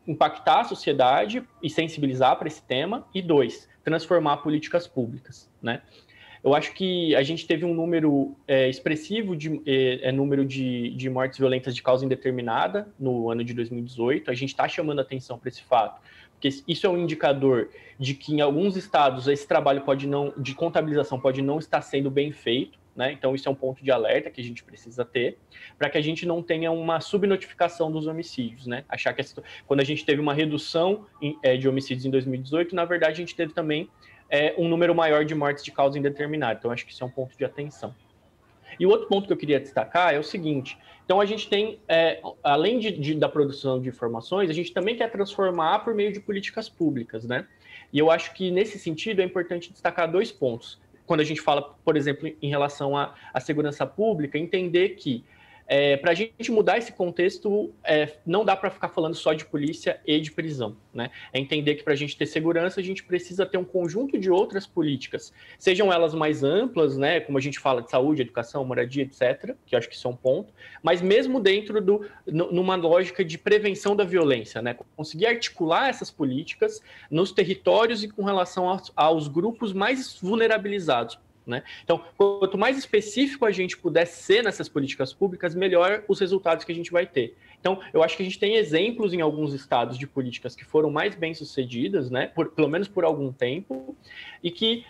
impactar a sociedade e sensibilizar para esse tema, e 2, transformar políticas públicas, né? Eu acho que a gente teve um número expressivo número de mortes violentas de causa indeterminada no ano de 2018. A gente está chamando atenção para esse fato, porque isso é um indicador de que em alguns estados esse trabalho de contabilização pode não estar sendo bem feito, né? Então isso é um ponto de alerta que a gente precisa ter, para que a gente não tenha uma subnotificação dos homicídios, né? Achar que quando a gente teve uma redução de homicídios em 2018, na verdade a gente teve também um número maior de mortes de causa indeterminada. Então, acho que isso é um ponto de atenção. E o outro ponto que eu queria destacar é o seguinte. Então, a gente tem, além da produção de informações, a gente também quer transformar por meio de políticas públicas, né? E eu acho que, nesse sentido, é importante destacar 2 pontos. Quando a gente fala, por exemplo, em relação à segurança pública, entender que para a gente mudar esse contexto, não dá para ficar falando só de polícia e de prisão, né? É entender que para a gente ter segurança, a gente precisa ter um conjunto de outras políticas, sejam elas mais amplas, né? Como a gente fala de saúde, educação, moradia, etc., que eu acho que isso é um ponto, mas mesmo dentro numa lógica de prevenção da violência, né? Conseguir articular essas políticas nos territórios e com relação aos grupos mais vulnerabilizados, né? Então, quanto mais específico a gente puder ser nessas políticas públicas, melhor os resultados que a gente vai ter. Então, eu acho que a gente tem exemplos em alguns estados de políticas que foram mais bem-sucedidas, né? Pelo menos por algum tempo, e que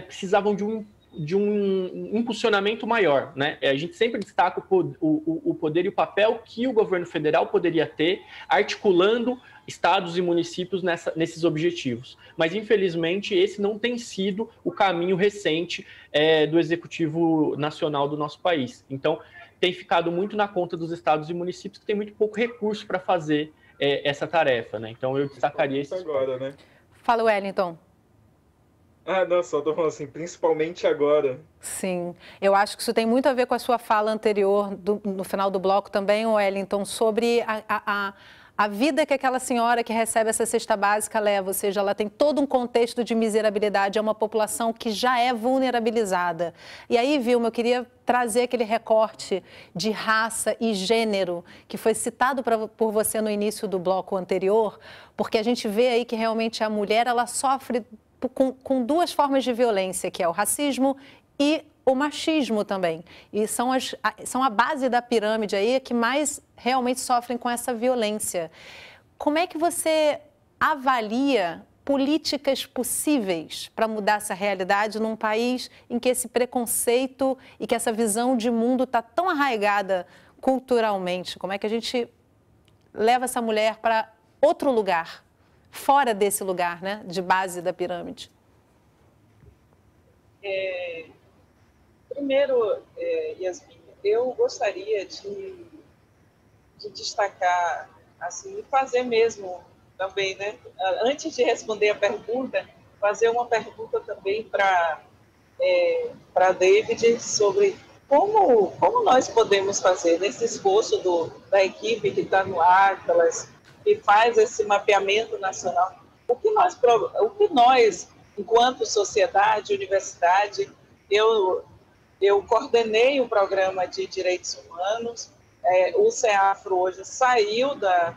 precisavam de um impulsionamento maior, né? A gente sempre destaca o poder e o papel que o governo federal poderia ter articulando estados e municípios nesses objetivos. Mas, infelizmente, esse não tem sido o caminho recente do Executivo Nacional do nosso país. Então, tem ficado muito na conta dos estados e municípios que têm muito pouco recurso para fazer essa tarefa, né? Então, eu destacaria isso agora, né? Fala, Wellington. Não, só tô falando assim, principalmente agora. Sim, eu acho que isso tem muito a ver com a sua fala anterior, no final do bloco também, Wellington, sobre a vida que aquela senhora que recebe essa cesta básica leva, ou seja, ela tem todo um contexto de miserabilidade, é uma população que já é vulnerabilizada. E aí, Vilma, eu queria trazer aquele recorte de raça e gênero que foi citado por você no início do bloco anterior, porque a gente vê aí que realmente a mulher, ela sofre com duas formas de violência, que é o racismo e o machismo também. E são a base da pirâmide aí que mais realmente sofrem com essa violência. Como é que você avalia políticas possíveis para mudar essa realidade num país em que esse preconceito e que essa visão de mundo está tão arraigada culturalmente? Como é que a gente leva essa mulher para outro lugar, fora desse lugar, né, de base da pirâmide? Primeiro, Yasmin, eu gostaria de destacar, assim, fazer mesmo também, né? Antes de responder a pergunta, fazer uma pergunta também para David sobre como nós podemos fazer nesse esforço da equipe que está no Atlas, que faz esse mapeamento nacional, o que nós, enquanto sociedade, universidade, eu coordenei o programa de direitos humanos, o CEAFRO hoje saiu da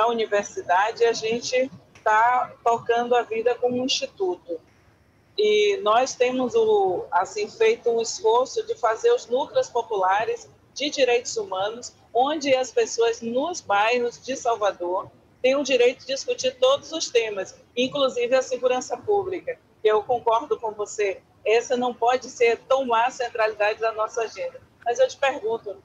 universidade e a gente está tocando a vida como um instituto. E nós temos feito um esforço de fazer os núcleos populares de direitos humanos, onde as pessoas nos bairros de Salvador têm o direito de discutir todos os temas, inclusive a segurança pública. Eu concordo com você, essa não pode tomar a centralidade da nossa agenda. Mas eu te pergunto,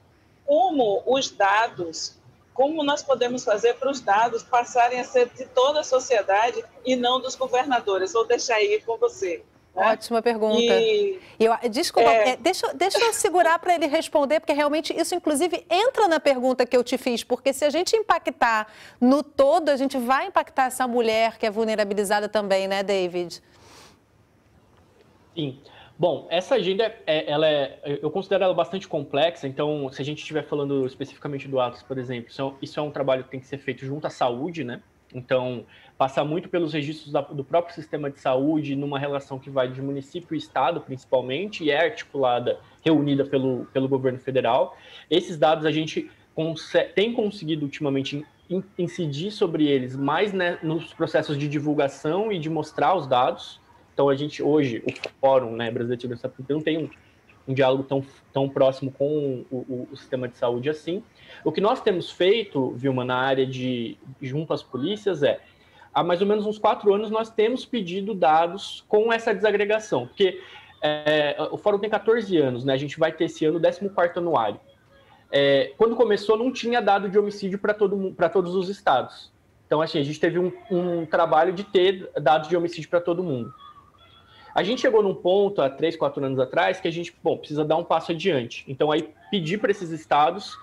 como nós podemos fazer para os dados passarem a ser de toda a sociedade e não dos governadores? Vou deixar aí com você. Né? Ótima pergunta. Desculpa, deixa eu segurar para ele responder, porque realmente isso, inclusive, entra na pergunta que eu te fiz, porque se a gente impactar no todo, a gente vai impactar essa mulher que é vulnerabilizada também, né, David? Sim. Bom, essa agenda, eu considero ela bastante complexa, então, se a gente estiver falando especificamente do Atlas, por exemplo, isso é um trabalho que tem que ser feito junto à saúde, né? Então, passar muito pelos registros do próprio sistema de saúde, numa relação que vai de município e estado, principalmente, e é articulada, reunida pelo governo federal. Esses dados a gente tem conseguido, ultimamente, incidir sobre eles mais, né, nos processos de divulgação e de mostrar os dados. Então, a gente hoje, o Fórum, né, Brasileiro de Segurança Pública, não tem um diálogo tão próximo com o sistema de saúde assim. O que nós temos feito, Vilma, na área junto às polícias há mais ou menos uns 4 anos, nós temos pedido dados com essa desagregação, porque o Fórum tem 14 anos, né, a gente vai ter esse ano o 14º anuário. Quando começou, não tinha dado de homicídio para todos os estados. Então, assim, a gente teve um trabalho de ter dados de homicídio para todo mundo. A gente chegou num ponto, há 3, 4 anos atrás, que a gente precisa dar um passo adiante. Então, aí pedir para esses estados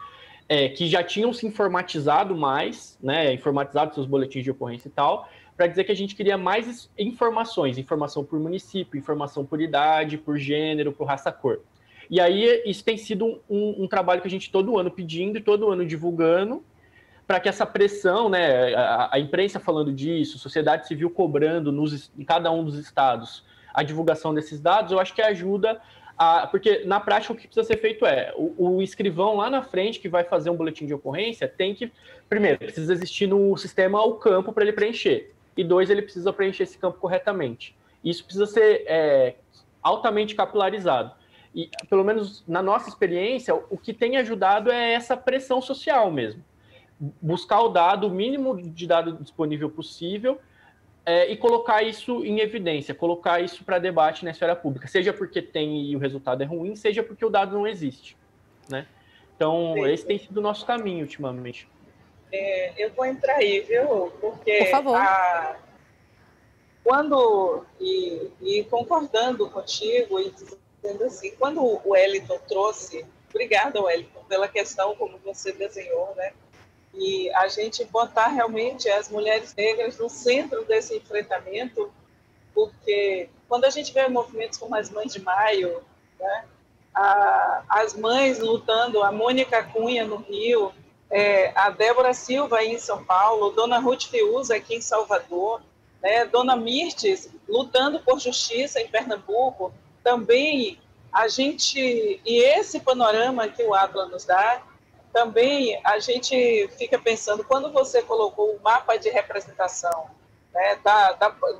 que já tinham se informatizado mais, né, informatizado seus boletins de ocorrência e tal, para dizer que a gente queria mais informações, informação por município, informação por idade, por gênero, por raça, cor. E aí, isso tem sido um trabalho que a gente todo ano pedindo e todo ano divulgando, para que essa pressão, né, a imprensa falando disso, sociedade civil cobrando em cada um dos estados a divulgação desses dados, eu acho que ajuda porque na prática o que precisa ser feito o escrivão lá na frente que vai fazer um boletim de ocorrência tem que, primeiro, precisa existir no sistema o campo para ele preencher, e 2, ele precisa preencher esse campo corretamente. Isso precisa ser altamente capilarizado. E, pelo menos na nossa experiência, o que tem ajudado é essa pressão social mesmo. Buscar o mínimo de dado disponível possível, e colocar isso em evidência, colocar isso para debate na esfera pública, seja porque tem e o resultado é ruim, seja porque o dado não existe, né? Então, esse tem sido o nosso caminho ultimamente. Eu vou entrar aí, viu? Porque por favor. Concordando contigo e dizendo assim, quando o Wellington trouxe, obrigada, Wellington, pela questão como você desenhou, né? E a gente botar realmente as mulheres negras no centro desse enfrentamento, porque quando a gente vê movimentos como as Mães de Maio, né, as mães lutando, a Mônica Cunha no Rio, a Débora Silva aí em São Paulo, Dona Ruth Fiuza aqui em Salvador, né, Dona Mirtes lutando por justiça em Pernambuco, também e esse panorama que o Atlas nos dá, também a gente fica pensando, quando você colocou o mapa de representação né,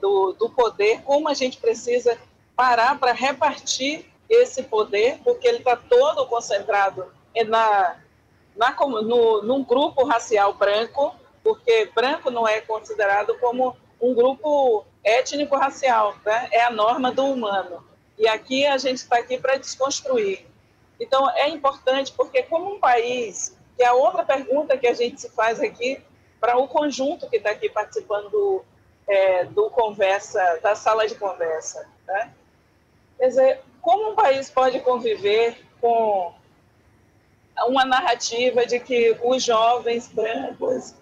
do poder, como a gente precisa parar para repartir esse poder, porque ele está todo concentrado num grupo racial branco, porque branco não é considerado como um grupo étnico-racial, né? É a norma do humano. E aqui a gente está aqui para desconstruir. Então, é importante, porque como um país, que é a outra pergunta que a gente se faz aqui, para o conjunto que está aqui participando do conversa, da sala de conversa, né? Quer dizer, como um país pode conviver com uma narrativa de que os jovens brancos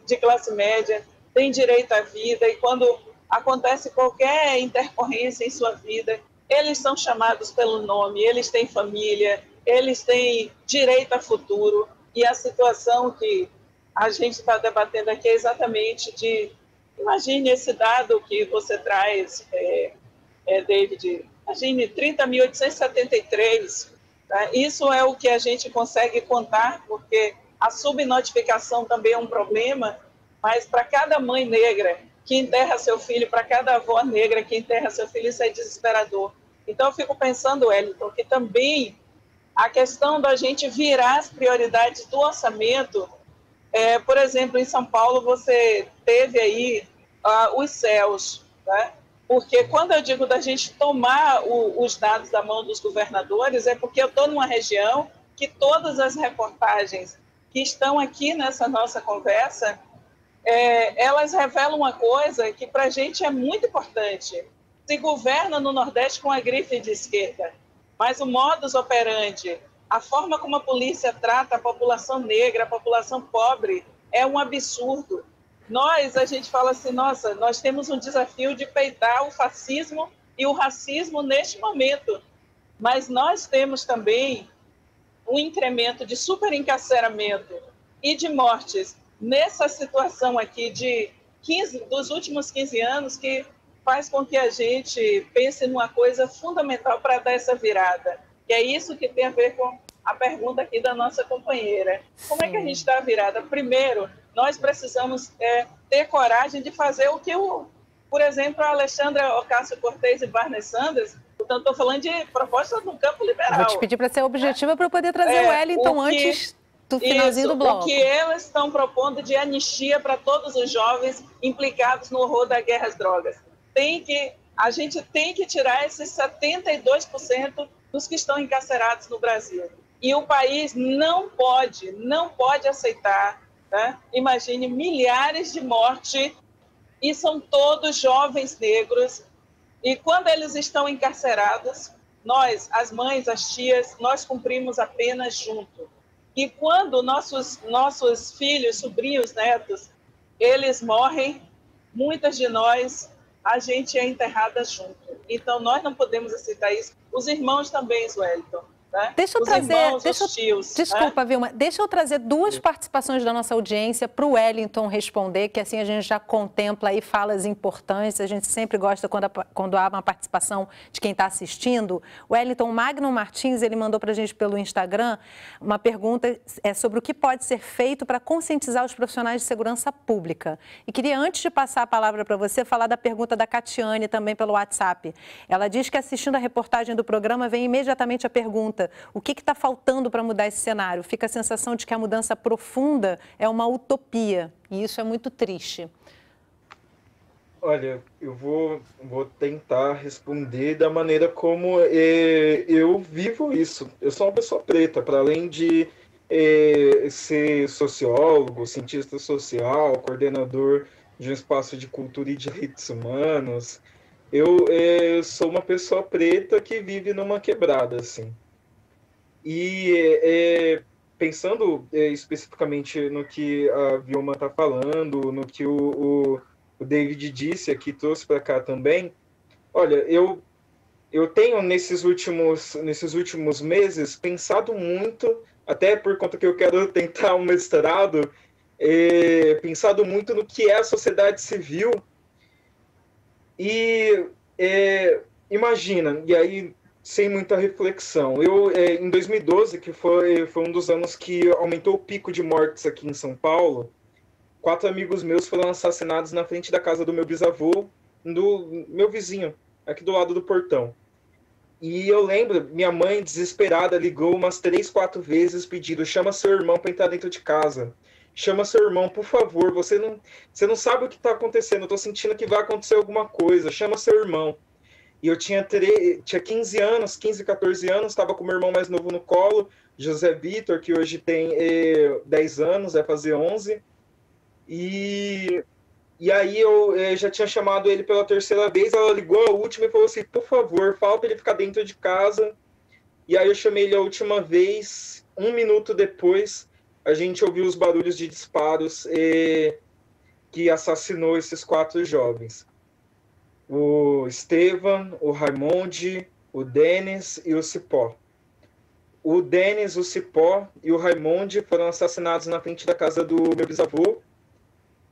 de classe média têm direito à vida e quando acontece qualquer intercorrência em sua vida, eles são chamados pelo nome, eles têm família, eles têm direito a futuro, e a situação que a gente está debatendo aqui é exatamente de... Imagine esse dado que você traz, David, imagine 30.873, tá? Isso é o que a gente consegue contar, porque a subnotificação também é um problema, mas para cada mãe negra que enterra seu filho, para cada avó negra que enterra seu filho, isso é desesperador. Então, eu fico pensando, Wellington, que também a questão da gente virar as prioridades do orçamento, por exemplo, em São Paulo, você teve aí os céus, né? Porque quando eu digo da gente tomar os dados da mão dos governadores, é porque eu estou numa região que todas as reportagens que estão aqui nessa nossa conversa, elas revelam uma coisa que para a gente é muito importante. Se governa no Nordeste com a grife de esquerda, mas o modus operandi, a forma como a polícia trata a população negra, a população pobre, é um absurdo. A gente fala assim, nossa, nós temos um desafio de peitar o fascismo e o racismo neste momento, mas nós temos também um incremento de superencarceramento e de mortes nessa situação aqui dos últimos 15 anos, que faz com que a gente pense numa coisa fundamental para dar essa virada. E é isso que tem a ver com a pergunta aqui da nossa companheira. Como é que a gente dá a virada? Primeiro, nós precisamos ter coragem de fazer o que, por exemplo, a Alexandra Ocasio-Cortez e Bernie Sanders, então estou falando de propostas no campo liberal. Vou te pedir para ser objetiva para eu poder trazer o Wellington antes do finalzinho do bloco. O que elas estão propondo de anistia para todos os jovens implicados no horror da guerra às drogas. A gente tem que tirar esses 72% dos que estão encarcerados no Brasil. E o país não pode aceitar, né? Imagine, milhares de mortes, e são todos jovens negros. E quando eles estão encarcerados, nós, as mães, as tias, nós cumprimos a pena junto. E quando nossos filhos, sobrinhos, netos, eles morrem, muitas de nós, a gente é enterrada junto. Então, nós não podemos aceitar isso. Os irmãos também, Wellington. Né? Deixa eu os tios. Desculpa, Vilma. Deixa eu trazer duas participações da nossa audiência para o Wellington responder, que assim a gente já contempla aí falas importantes. A gente sempre gosta quando há uma participação de quem está assistindo. O Wellington Magno Martins, ele mandou para a gente pelo Instagram uma pergunta sobre o que pode ser feito para conscientizar os profissionais de segurança pública. E queria, antes de passar a palavra para você, falar da pergunta da Catiane também pelo WhatsApp. Ela diz que assistindo a reportagem do programa vem imediatamente a pergunta: o que está faltando para mudar esse cenário? Fica a sensação de que a mudança profunda é uma utopia, e isso é muito triste. Olha, eu vou tentar responder da maneira como eu vivo isso. Eu sou uma pessoa preta, para além de ser sociólogo, cientista social, coordenador de um espaço de cultura e direitos humanos. Eu sou uma pessoa preta que vive numa quebrada, assim. E pensando especificamente no que a Vilma está falando, no que o David disse aqui, trouxe para cá também, olha, eu tenho nesses últimos meses pensado muito, até por conta que eu quero tentar um mestrado, pensado muito no que é a sociedade civil. E imagina, e aí sem muita reflexão, em 2012, que foi um dos anos que aumentou o pico de mortes aqui em São Paulo, 4 amigos meus foram assassinados na frente da casa do meu bisavô, do meu vizinho, aqui do lado do portão. E eu lembro, minha mãe, desesperada, ligou umas 3, 4 vezes pedindo: chama seu irmão para entrar dentro de casa. Chama seu irmão, por favor, você não sabe o que está acontecendo, eu estou sentindo que vai acontecer alguma coisa, chama seu irmão. E eu tinha 15 anos, 15, 14 anos, estava com meu irmão mais novo no colo, José Vitor, que hoje tem 10 anos, vai fazer 11. E aí eu já tinha chamado ele pela 3ª vez, ela ligou a última e falou assim: por favor, fala para ele ficar dentro de casa. E aí eu chamei ele a última vez, 1 minuto depois, a gente ouviu os barulhos de disparos que assassinou esses 4 jovens. O Estevam, o Raimundo, o Denis e o Cipó. O Denis, o Cipó e o Raimundo foram assassinados na frente da casa do meu bisavô.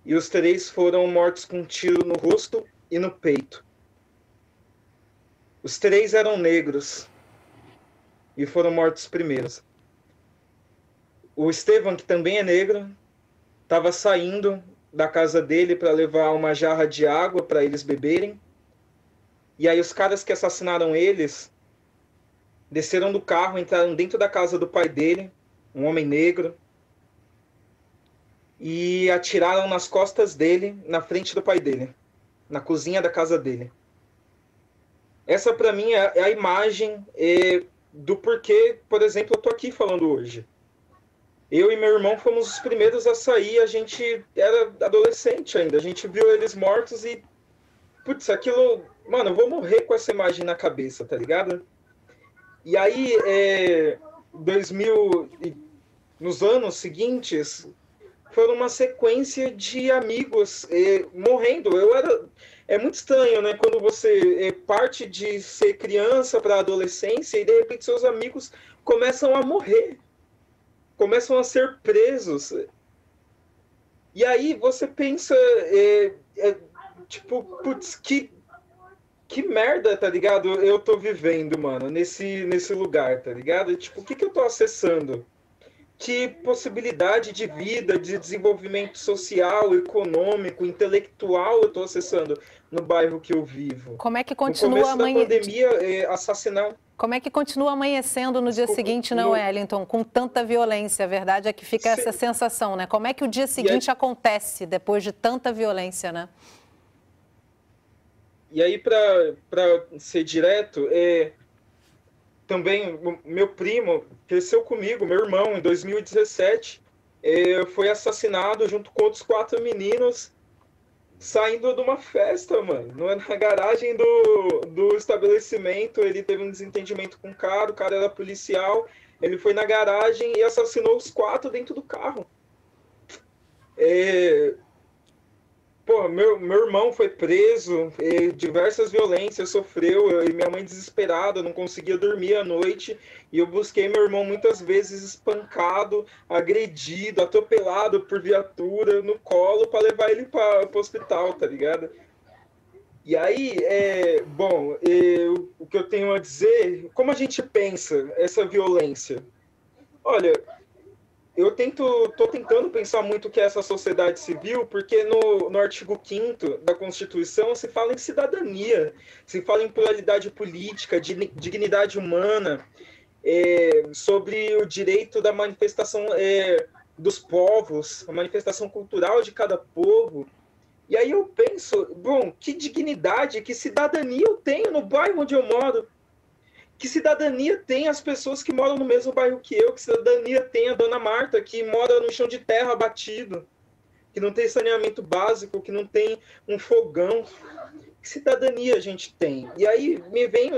E os 3 foram mortos com um tiro no rosto e no peito. Os 3 eram negros e foram mortos primeiros. O Estevam, que também é negro, estava saindo da casa dele para levar uma jarra de água para eles beberem. E aí os caras que assassinaram eles desceram do carro, entraram dentro da casa do pai dele, um homem negro, e atiraram nas costas dele, na frente do pai dele, na cozinha da casa dele. Essa, para mim, é a imagem do porquê, por exemplo, eu tô aqui falando hoje. Eu e meu irmão fomos os primeiros a sair, a gente era adolescente ainda, a gente viu eles mortos e, putz, aquilo, mano, eu vou morrer com essa imagem na cabeça, tá ligado? E aí, nos anos seguintes, foram uma sequência de amigos morrendo. É muito estranho, né? Quando você parte de ser criança para adolescência e de repente seus amigos começam a morrer, começam a ser presos. E aí você pensa, tipo, putz, que merda, tá ligado? Eu tô vivendo, mano, nesse lugar, tá ligado? Tipo, o que eu tô acessando? Que possibilidade de vida, de desenvolvimento social, econômico, intelectual eu estou acessando no bairro que eu vivo? Como é que continua a pandemia, assassinar... Como é que continua amanhecendo no dia seguinte, não, Wellington, com tanta violência? A verdade é que fica essa sensação, né? Como é que o dia seguinte acontece depois de tanta violência, né? E aí, para ser direto, também, meu primo cresceu comigo, meu irmão, em 2017, foi assassinado junto com outros 4 meninos, saindo de uma festa, mano. Na garagem do estabelecimento, ele teve um desentendimento com o cara era policial, ele foi na garagem e assassinou os 4 dentro do carro. Pô, meu irmão foi preso, diversas violências sofreu, e minha mãe desesperada, não conseguia dormir à noite, e eu busquei meu irmão muitas vezes espancado, agredido, atropelado por viatura no colo para levar ele para o hospital, tá ligado? E aí, o que eu tenho a dizer, como a gente pensa essa violência? Olha, eu tô tentando pensar muito o que é essa sociedade civil, porque no artigo 5º da Constituição se fala em cidadania, se fala em pluralidade política, dignidade humana, sobre o direito da manifestação dos povos, a manifestação cultural de cada povo. E aí eu penso, bom, que dignidade, que cidadania eu tenho no bairro onde eu moro? Que cidadania tem as pessoas que moram no mesmo bairro que eu? Que cidadania tem a dona Marta, que mora no chão de terra batido, que não tem saneamento básico, que não tem um fogão? Que cidadania a gente tem? E aí me vem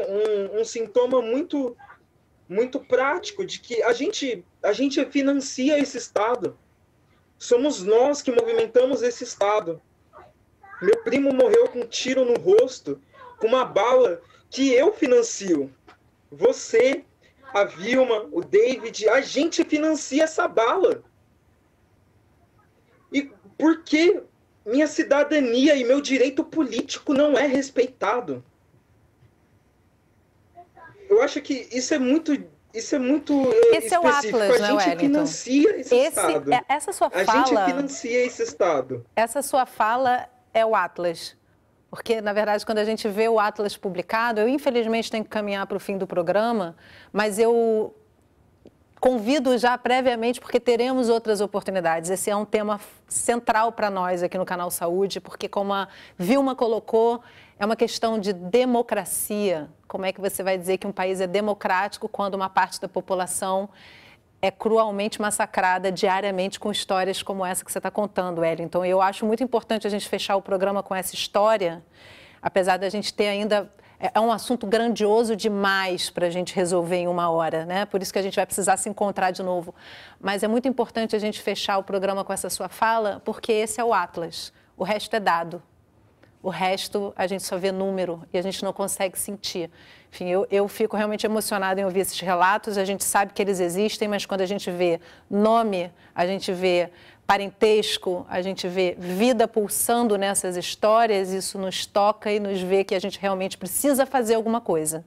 um sintoma muito, muito prático de que a gente financia esse Estado. Somos nós que movimentamos esse Estado. Meu primo morreu com um tiro no rosto, com uma bala que eu financio. Você, a Vilma, o David, a gente financia essa bala. E por que minha cidadania e meu direito político não é respeitado? Eu acho que isso é muito isso é muito esse específico. É o Atlas, a né, gente Wellington? financia esse Estado. Essa sua a fala, gente financia esse Estado. Essa sua fala é o Atlas. Porque, na verdade, quando a gente vê o Atlas publicado, eu infelizmente tenho que caminhar para o fim do programa, mas eu convido já previamente, porque teremos outras oportunidades. Esse é um tema central para nós aqui no Canal Saúde, porque, como a Vilma colocou, é uma questão de democracia. Como é que você vai dizer que um país é democrático quando uma parte da população é cruelmente massacrada diariamente com histórias como essa que você está contando, Wellington? Eu acho muito importante a gente fechar o programa com essa história, apesar da gente ter ainda... É um assunto grandioso demais para a gente resolver em uma hora, né? Por isso que a gente vai precisar se encontrar de novo. Mas é muito importante a gente fechar o programa com essa sua fala, porque esse é o Atlas. O resto é dado. O resto a gente só vê número e a gente não consegue sentir. Enfim, eu fico realmente emocionada em ouvir esses relatos. A gente sabe que eles existem, mas quando a gente vê nome, a gente vê parentesco, a gente vê vida pulsando nessas histórias, isso nos toca e nos vê que a gente realmente precisa fazer alguma coisa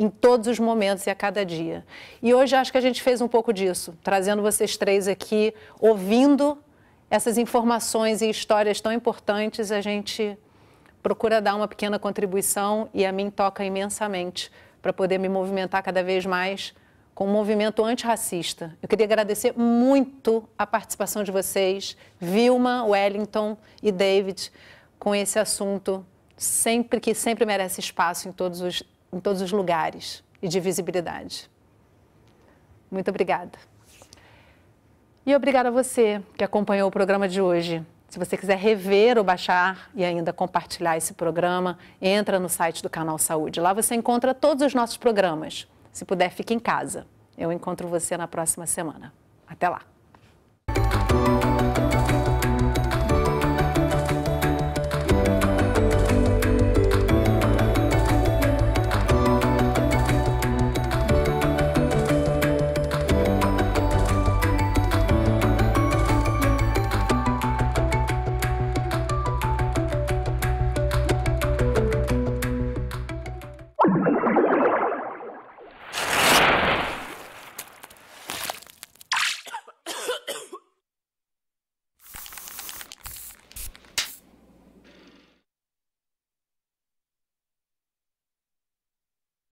em todos os momentos e a cada dia. E hoje acho que a gente fez um pouco disso, trazendo vocês três aqui, ouvindo essas informações e histórias tão importantes, a gente procura dar uma pequena contribuição e a mim toca imensamente para poder me movimentar cada vez mais com um movimento antirracista. Eu queria agradecer muito a participação de vocês, Vilma, Wellington e David, com esse assunto que sempre merece espaço em todos os lugares e de visibilidade. Muito obrigada. E obrigada a você que acompanhou o programa de hoje. Se você quiser rever ou baixar e ainda compartilhar esse programa, entra no site do Canal Saúde. Lá você encontra todos os nossos programas. Se puder, fique em casa. Eu encontro você na próxima semana. Até lá.